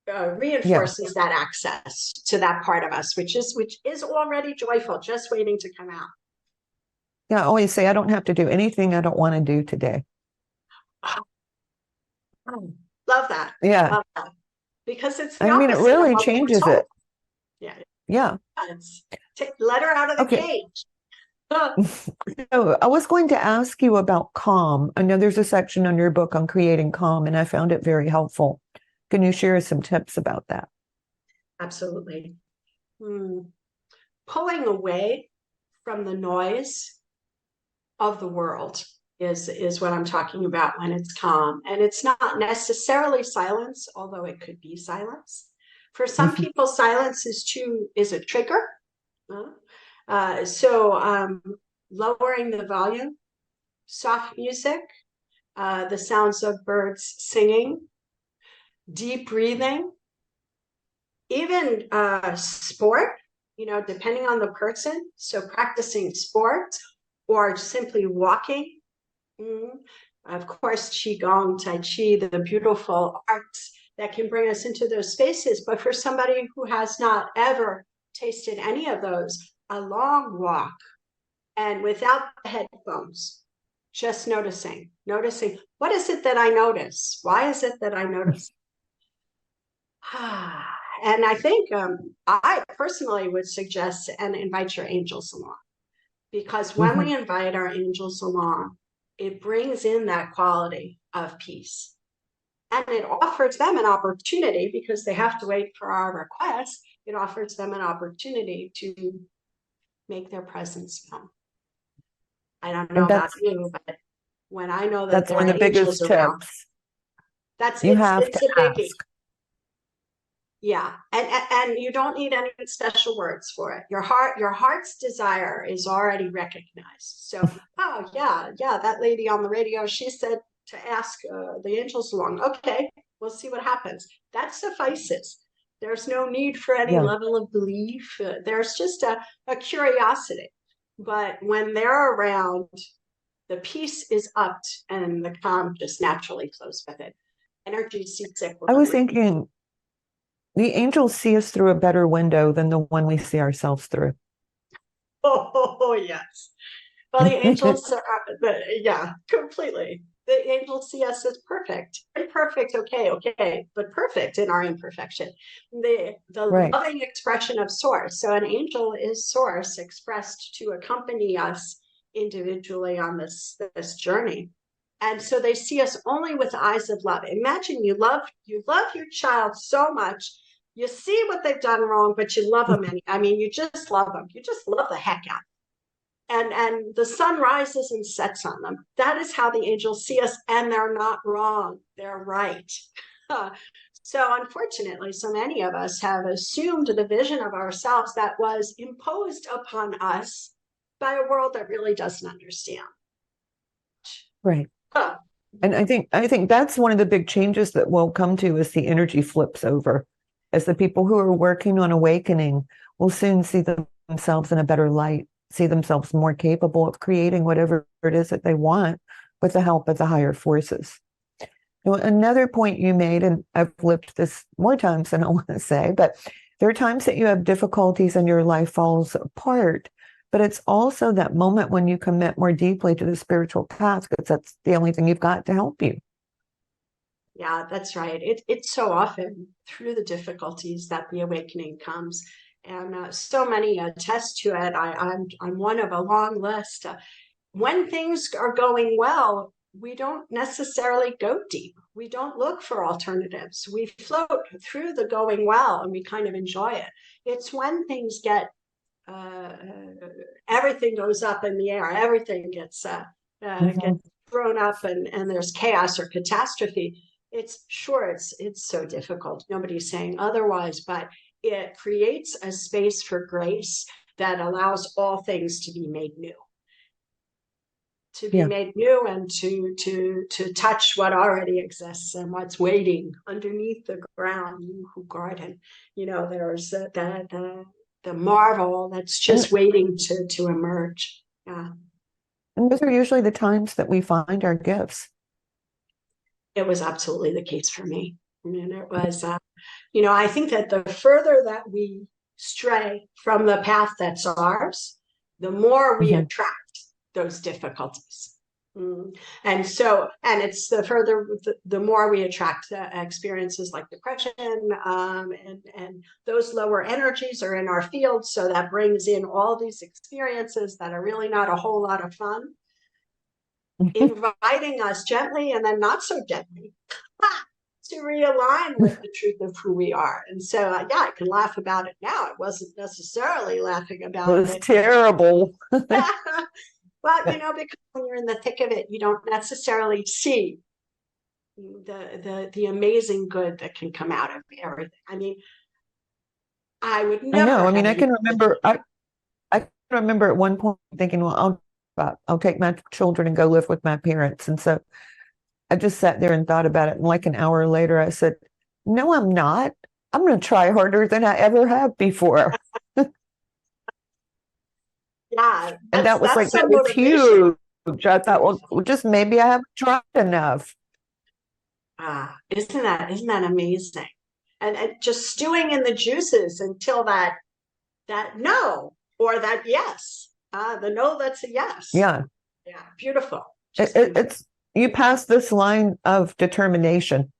C: reinforces that access to that part of us, which is already joyful, just waiting to come out.
B: Yeah, I always say I don't have to do anything I don't want to do today.
C: Love that.
B: Yeah.
C: Love that. Because it's
B: it really changes it.
C: Yeah. Let her out of the cage.
B: So I was going to ask you about calm. I know there's a section on your book on creating calm, and I found it very helpful. Can you share some tips about that?
C: Absolutely. Pulling away from the noise of the world is what I'm talking about when it's calm. And it's not necessarily silence, although it could be silence. For some people, silence is a trigger. So lowering the volume, soft music, the sounds of birds singing, deep breathing, even sport, depending on the person. So practicing sport or simply walking. Of course, Qigong, Tai Chi, the beautiful arts that can bring us into those spaces. But for somebody who has not ever tasted any of those, a long walk and without the headphones, just noticing, what is it that I notice? Why is it that I notice? And I think I personally would suggest and invite your angels along, because when we invite our angels along, it brings in that quality of peace, and it offers them an opportunity, because they have to wait for our request. It offers them an opportunity to make their presence known. I don't know about you, but when I know that
B: that's one of the biggest tips.
C: It's
B: to
C: a biggie. Yeah, and you don't need any special words for it. Your heart's desire is already recognized. So, that lady on the radio, she said to ask the angels along. Okay, we'll see what happens. That suffices. There's no need for any level of belief. There's just a curiosity. But when they're around, the peace is upped, and the calm just naturally flows with it. Energy seeks equilibrium.
B: I was thinking, the angels see us through a better window than the one we see ourselves through.
C: Oh, yes. Well, the angels are, yeah, completely. The angels see us as perfect. Imperfect, okay, but perfect in our imperfection. The
B: Right.
C: loving expression of source. So an angel is source expressed to accompany us individually on this journey. And so they see us only with eyes of love. Imagine you love your child so much. You see what they've done wrong, but you love them. I mean, you just love them. You just love the heck out. And the sun rises and sets on them. That is how the angels see us, and they're not wrong. They're right. So unfortunately, so many of us have assumed the vision of ourselves that was imposed upon us by a world that really doesn't understand.
B: Right.
C: Huh.
B: And I think that's one of the big changes that we'll come to as the energy flips over, as the people who are working on awakening will soon see themselves in a better light, see themselves more capable of creating whatever it is that they want with the help of the higher forces. Now, another point you made, and I've lived this more times than I want to say, but there are times that you have difficulties and your life falls apart. But it's also that moment when you commit more deeply to the spiritual path, because that's the only thing you've got to help you.
C: Yeah, that's right. It's so often through the difficulties that the awakening comes. And so many attest to it. I'm one of a long list. When things are going well, we don't necessarily go deep. We don't look for alternatives. We float through the going well and we kind of enjoy it. It's when things get everything goes up in the air, everything gets thrown up, and there's chaos or catastrophe. It's so difficult. Nobody's saying otherwise, but it creates a space for grace that allows all things to be made new. Made new and to touch what already exists and what's waiting underneath the ground. You who garden, there's the marvel that's just waiting to emerge. Yeah.
B: And those are usually the times that we find our gifts.
C: It was absolutely the case for me. I mean, it was, I think that the further that we stray from the path that's ours, the more we attract those difficulties. And it's the more we attract experiences like depression, and those lower energies are in our field. So that brings in all these experiences that are really not a whole lot of fun, inviting us gently and then not so gently to realign with the truth of who we are. And so, I can laugh about it now. I wasn't necessarily laughing about it.
B: It was terrible.
C: Well, because when you're in the thick of it, you don't necessarily see the amazing good that can come out of everything. I mean, I would never.
B: I know. I mean, I can remember. I can remember at one point thinking, well, I'll take my children and go live with my parents. And so I just sat there and thought about it. And like an hour later, I said, no, I'm not. I'm going to try harder than I ever have before.
C: Yeah.
B: And that was huge. I thought, well, just maybe I haven't tried enough.
C: Isn't that amazing? And just stewing in the juices until that no or that yes. The no, that's a yes.
B: Yeah.
C: Yeah. Beautiful.
B: It's you pass this line of determination.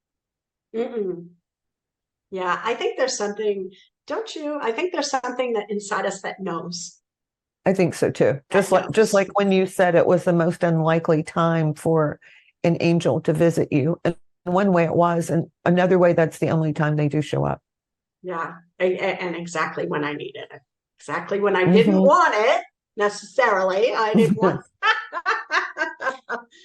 C: Mm-mm. Yeah, I think there's something, don't you? I think there's something that inside us that knows.
B: I think so too. Just like when you said it was the most unlikely time for an angel to visit you. And one way it was, and another way that's the only time they do show up.
C: Yeah, and exactly when I needed it. Exactly when I didn't want it necessarily. I didn't want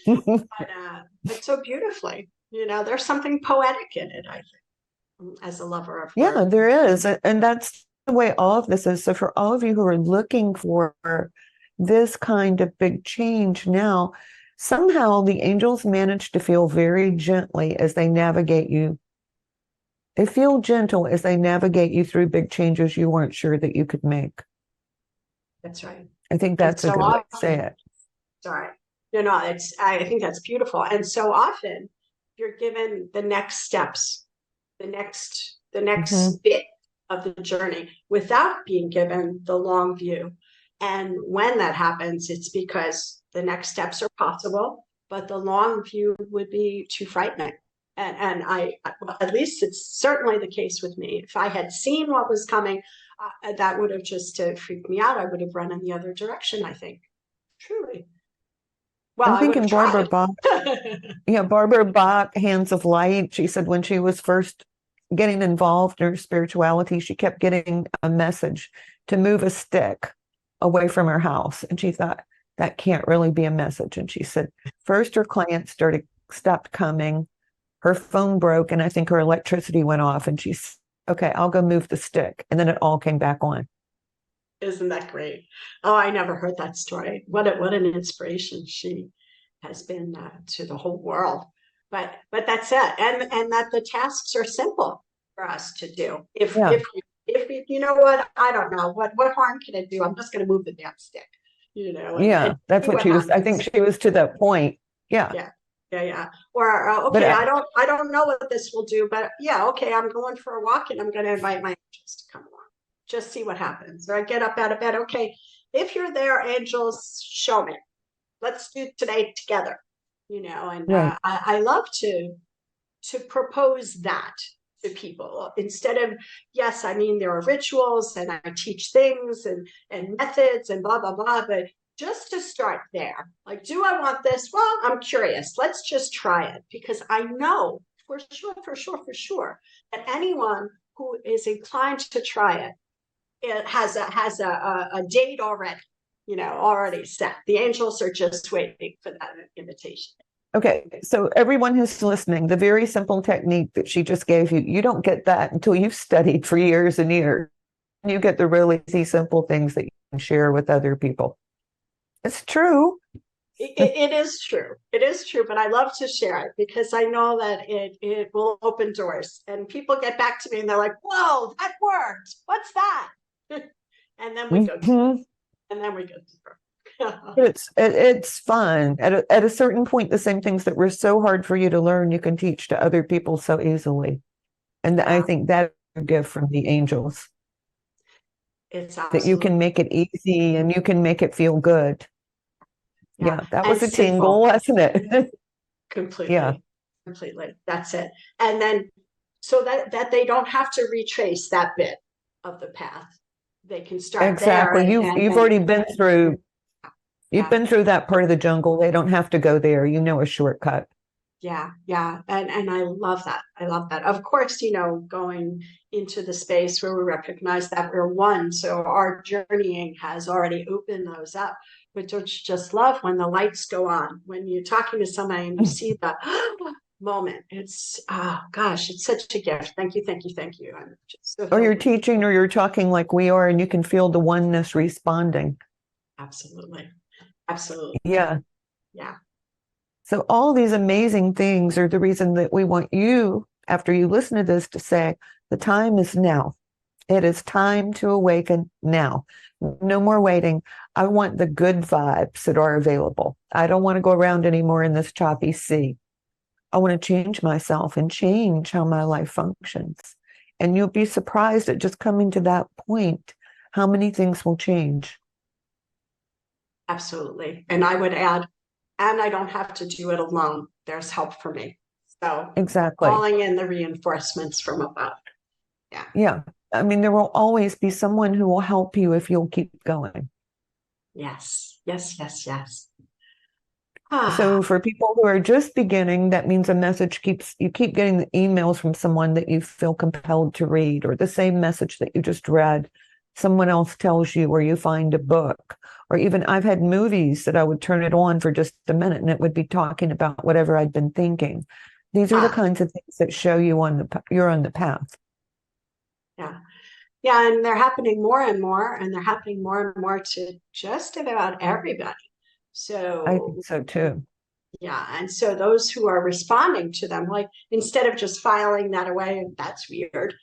C: but so beautifully. There's something poetic in it, I think, as a lover of words.
B: Yeah, there is. And that's the way all of this is. So for all of you who are looking for this kind of big change now, somehow the angels manage to feel very gently as they navigate you. They feel gentle as they navigate you through big changes you weren't sure that you could make.
C: That's right.
B: I think that's a good way to say it.
C: Sorry. No, I think that's beautiful. And so often you're given the next steps, the next the next bit of the journey without being given the long view. And when that happens, it's because the next steps are possible, but the long view would be too frightening. And well, at least it's certainly the case with me. If I had seen what was coming, that would have just freaked me out. I would have run in the other direction, I think. Truly. Well,
B: I'm
C: I would
B: thinking
C: have
B: Barbara
C: tried.
B: Bach. Yeah, Barbara Bach, Hands of Light. She said when she was first getting involved in her spirituality, she kept getting a message to move a stick away from her house. And she thought, that can't really be a message. And she said, first her clients stopped coming. Her phone broke, and I think her electricity went off. And she's, okay, I'll go move the stick. And then it all came back on.
C: Isn't that great? Oh, I never heard that story. What an inspiration she has been to the whole world. But that's it, and that the tasks are simple for us to do. If you know what, I don't know what harm can it do? I'm just going to move the damn stick, and
B: that's what
C: what
B: she was. I think
C: happens.
B: she was to that point. Yeah.
C: Yeah. Or okay, I don't know what this will do, but yeah, okay, I'm going for a walk and I'm going to invite my angels to come along. Just see what happens. Or I get up out of bed. Okay, if you're there, angels, show me. Let's do today together. And
B: Right.
C: I love to propose that to people instead of, yes, I mean, there are rituals and I teach things and methods and blah, blah, blah, but just to start there, like, do I want this? Well, I'm curious. Let's just try it, because I know for sure that anyone who is inclined to try it has a date already, already set. The angels are just waiting for that invitation.
B: Okay, so everyone who's listening, the very simple technique that she just gave you, you don't get that until you've studied for years and years. You get the really easy, simple things that you can share with other people. It's true.
C: It is true. It is true, but I love to share it because I know that it will open doors, and people get back to me and they're like, "Whoa, that worked! What's that?" And then we go deeper.
B: But it's fun. At a certain point, the same things that were so hard for you to learn, you can teach to other people so easily. And I think that's a gift from the angels.
C: It's
B: that you can make it easy and you can make it feel good. Yeah, that was a tingle, wasn't it?
C: Completely.
B: Yeah.
C: Completely. That's it. And then so that they don't have to retrace that bit of the path. They can start
B: exactly.
C: there.
B: You've already been through. You've been through that part of the jungle. They don't have to go there. You know a shortcut.
C: Yeah. And I love that. Of course, going into the space where we recognize that we're one. So our journeying has already opened those up. But don't you just love when the lights go on, when you're talking to somebody and you see the moment? It's, oh gosh, it's such a gift. Thank you. I'm just so
B: or you're teaching or you're talking like we are, and you can feel the oneness responding.
C: Absolutely.
B: Yeah.
C: Yeah.
B: So all these amazing things are the reason that we want you, after you listen to this, to say, the time is now. It is time to awaken now. No more waiting. I want the good vibes that are available. I don't want to go around anymore in this choppy sea. I want to change myself and change how my life functions. And you'll be surprised at just coming to that point, how many things will change.
C: Absolutely. And I would add, and I don't have to do it alone. There's help for me. So
B: exactly,
C: calling in the reinforcements from above.
B: Yeah. I mean, there will always be someone who will help you if you'll keep going.
C: Yes.
B: So for people who are just beginning, that means a message you keep getting the emails from someone that you feel compelled to read, or the same message that you just read, someone else tells you, or you find a book, or even I've had movies that I would turn it on for just a minute and it would be talking about whatever I'd been thinking. These are the kinds of things that show you you're on the path.
C: Yeah, and they're happening more and more, and they're happening more and more to just about everybody. So
B: I think so too.
C: Yeah, and so those who are responding to them, like, instead of just filing that away, and that's weird,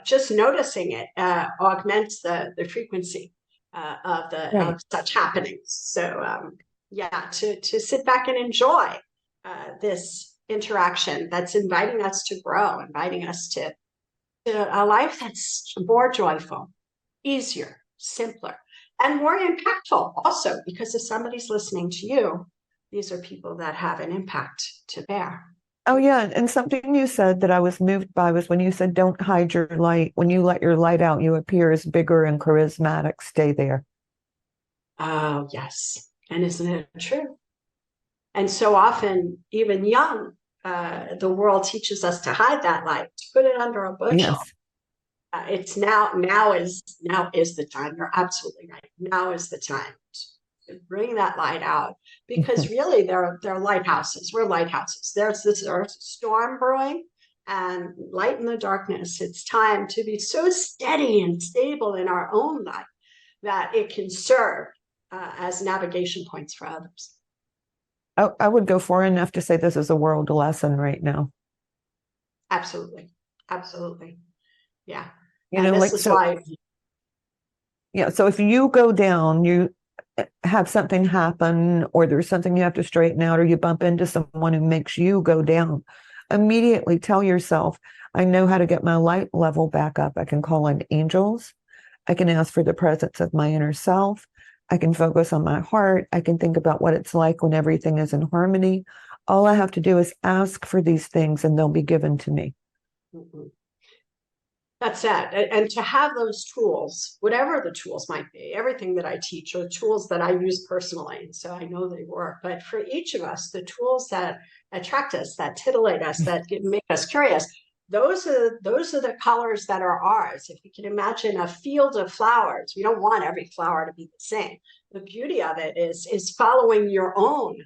C: just noticing it augments the frequency of such happenings. So to sit back and enjoy this interaction that's inviting us to grow, inviting us to a life that's more joyful, easier, simpler, and more impactful also, because if somebody's listening to you, these are people that have an impact to bear.
B: Oh, yeah. And something you said that I was moved by was when you said, don't hide your light. When you let your light out, you appear as bigger and charismatic. Stay there.
C: Oh, yes. And isn't it true? And so often, even young, the world teaches us to hide that light, to put it under a bushel.
B: Yes.
C: It's now is the time. You're absolutely right. Now is the time to bring that light out, because really they're lighthouses. We're lighthouses. There's this earth storm brewing, and light in the darkness. It's time to be so steady and stable in our own life that it can serve as navigation points for others.
B: I would go far enough to say this is a world lesson right now.
C: Absolutely. Absolutely. Yeah.
B: You know, like, so,
C: why.
B: yeah. So if you go down, you have something happen, or there's something you have to straighten out, or you bump into someone who makes you go down, immediately tell yourself, I know how to get my light level back up. I can call on angels. I can ask for the presence of my inner self. I can focus on my heart. I can think about what it's like when everything is in harmony. All I have to do is ask for these things and they'll be given to me.
C: Mm-hmm. That's it. And to have those tools, whatever the tools might be, everything that I teach are tools that I use personally. So I know they work. But for each of us, the tools that attract us, that titillate us, that make us curious, those are the colors that are ours. If you can imagine a field of flowers, we don't want every flower to be the same. The beauty of it is following your own.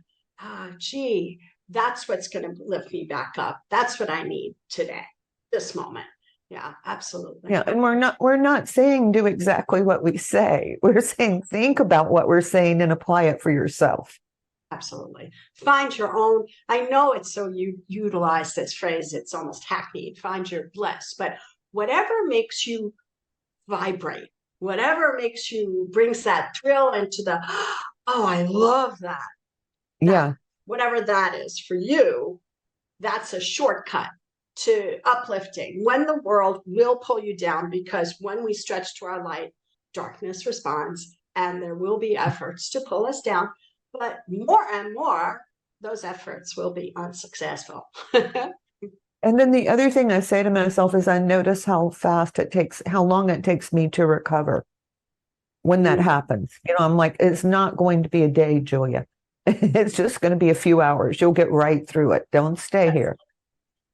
C: Gee, that's what's going to lift me back up. That's what I need today, this moment. Yeah, absolutely.
B: Yeah, and we're not saying do exactly what we say. We're saying think about what we're saying and apply it for yourself.
C: Absolutely. Find your own. I know it's so you utilize this phrase, it's almost hackneyed, find your bliss, but whatever makes you vibrate, whatever makes you brings that thrill into the, oh, I love that.
B: Yeah.
C: Whatever that is for you, that's a shortcut to uplifting when the world will pull you down, because when we stretch to our light, darkness responds, and there will be efforts to pull us down, but more and more those efforts will be unsuccessful.
B: And then the other thing I say to myself is I notice how long it takes me to recover when that happens. You know, I'm like, it's not going to be a day, Julia. It's just going to be a few hours. You'll get right through it. Don't stay here.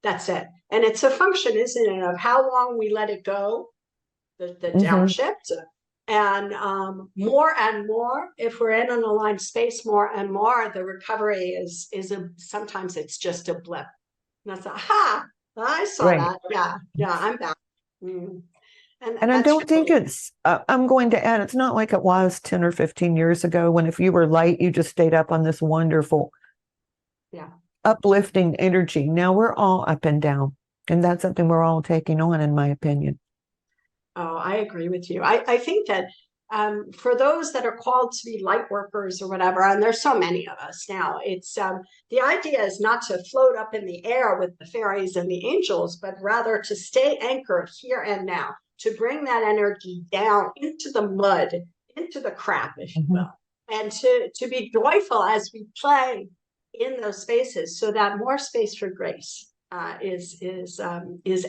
C: That's it. And it's a function, isn't it, of how long we let it go, the downshift. And more, if we're in an aligned space, more and more, the recovery sometimes it's just a blip. And that's I saw that. Yeah, I'm back.
B: And I don't think I'm going to add, it's not like it was 10 or 15 years ago when if you were light, you just stayed up on this wonderful uplifting energy. Now we're all up and down, and that's something we're all taking on, in my opinion.
C: Oh, I agree with you. I think that for those that are called to be light workers or whatever, and there's so many of us now, it's the idea is not to float up in the air with the fairies and the angels, but rather to stay anchored here and now, to bring that energy down into the mud, into the crap, if you will, and to be joyful as we play in those spaces, so that more space for grace is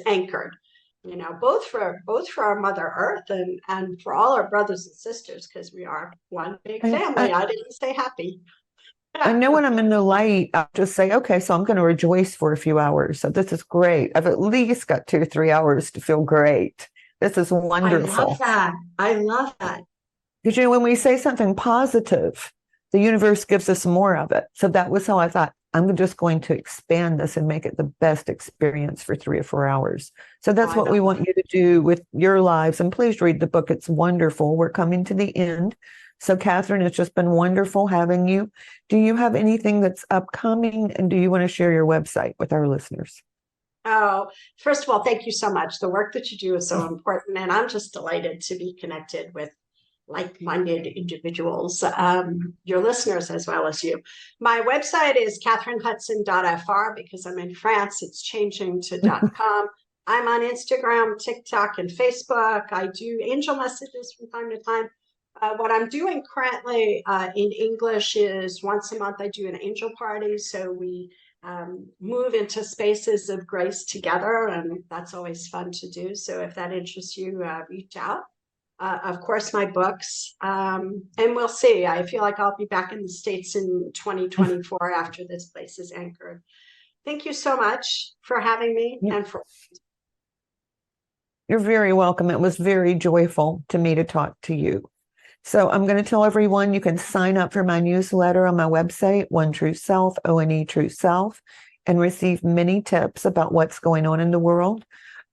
C: anchored, you know, both for our Mother Earth and for all our brothers and sisters, because we are one big family. I didn't say happy.
B: I know when I'm in the light, I'll just say, okay, so I'm going to rejoice for a few hours. So this is great. I've at least got 2 or 3 hours to feel great. This is wonderful.
C: I love that.
B: Because, you know, when we say something positive, the universe gives us more of it. So that was how I thought, I'm just going to expand this and make it the best experience for 3 or 4 hours. So that's what we want you to do with your lives. And please read the book. It's wonderful. We're coming to the end. So Kathryn, it's just been wonderful having you. Do you have anything that's upcoming? And do you want to share your website with our listeners?
C: Oh, first of all, thank you so much. The work that you do is so important. And I'm just delighted to be connected with like-minded individuals, your listeners as well as you. My website is kathrynhudson.fr. Because I'm in France, it's changing to .com. I'm on Instagram, TikTok, and Facebook. I do angel messages from time to time. What I'm doing currently in English is once a month I do an angel party. So we move into spaces of grace together, and that's always fun to do. So if that interests you, reach out. Of course, my books, and we'll see. I feel like I'll be back in the States in 2024 after this place is anchored. Thank you so much for having me. And for
B: You're very welcome. It was very joyful to me to talk to you. So I'm going to tell everyone you can sign up for my newsletter on my website, One True Self, ONE True Self, and receive many tips about what's going on in the world.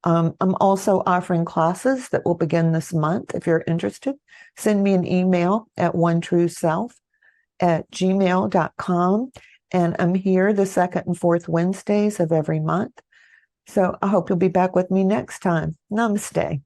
B: I'm also offering classes that will begin this month. If you're interested, send me an email at onetrueself@gmail.com. And I'm here the second and fourth Wednesdays of every month. So I hope you'll be back with me next time. Namaste.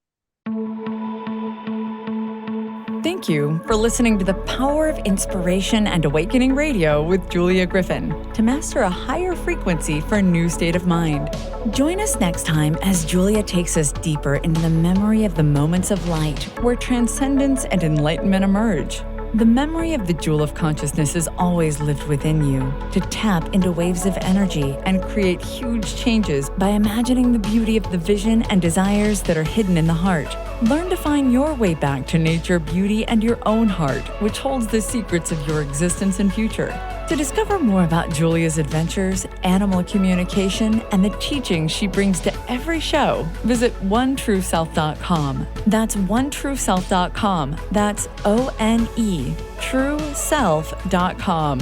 A: Thank you for listening to the Power of Inspiration and Awakening Radio with Julia Griffin to master a higher frequency for a new state of mind. Join us next time as Julia takes us deeper into the memory of the moments of light where transcendence and enlightenment emerge. The memory of the jewel of consciousness is always lived within you to tap into waves of energy and create huge changes by imagining the beauty of the vision and desires that are hidden in the heart. Learn to find your way back to nature, beauty, and your own heart, which holds the secrets of your existence and future. To discover more about Julia's adventures, animal communication, and the teachings she brings to every show, visit onetrueself.com. That's onetrueself.com. That's ONE, trueself.com.